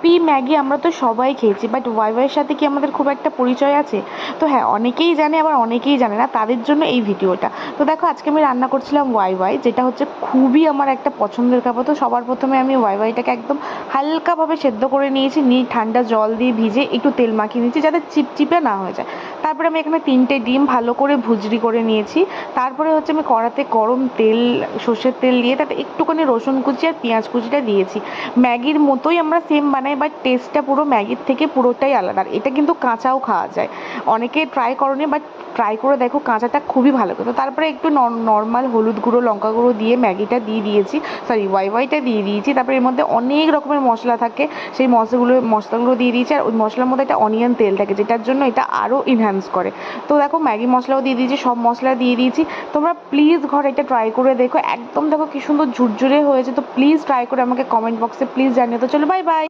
ইপ্পি Maggi আমরা তো সবাই খেয়েছি, বাট ওয়াইওয়াইয়ের সাথে কি আমাদের খুব একটা পরিচয় আছে? তো হ্যাঁ, অনেকেই জানে আবার অনেকেই জানে না, তাদের জন্য এই ভিডিওটা। তো দেখো আজকে আমি রান্না করছিলাম ওয়াইওয়াই, যেটা হচ্ছে খুবই আমার একটা পছন্দের খাবার। তো সবার প্রথমে আমি ওয়াইওয়াইটাকে একদম হালকাভাবে সেদ্ধ করে নিয়েছি, নিয়ে ঠান্ডা জল দিয়ে ভিজে একটু তেল মাখিয়ে নিয়েছি যাতে চিপচিপে না হয়ে যায়। তারপরে আমি এখানে 3টে ডিম ভালো করে ভুজরি করে নিয়েছি। তারপরে হচ্ছে আমি কড়াতে গরম তেল, সর্ষের তেল দিয়ে তাতে একটুখানি রসুন কুচি আর পেঁয়াজ কুচিটা দিয়েছি। ম্যাগির মতোই আমরা সেম বানাই, বাট টেস্টটা পুরো ম্যাগির থেকে পুরোটাই আলাদা। আর এটা কিন্তু কাঁচাও খাওয়া যায়, অনেকে ট্রাই করনি, বাট ট্রাই করে দেখো, কাঁচাটা খুবই ভালো। তো তারপরে একটু নর্মাল হলুদ গুঁড়ো, লঙ্কা গুঁড়ো দিয়ে ম্যাগিটা দিয়ে দিয়েছি, সরি ওয়াইওয়াইটা দিয়ে দিয়েছি। তারপরে এর মধ্যে অনেক রকমের মশলা থাকে, সেই মশলাগুলো দিয়ে দিয়েছি। আর ওই মশলার মধ্যে একটা অনিয়ন তেল থাকে, যেটার জন্য এটা আরও এনহ্যান্স করে। তো দেখো ম্যাগি মশলাও দিয়ে দিয়েছি, সব মশলা দিয়ে দিয়েছি। তোমরা প্লিজ ঘরে এটা ট্রাই করে দেখো, একদম দেখো কি সুন্দর ঝুরঝুরে হয়েছে। তো প্লিজ ট্রাই করে আমাকে কমেন্ট বক্সে প্লিজ জানিও। তো চলো, বাই বাই।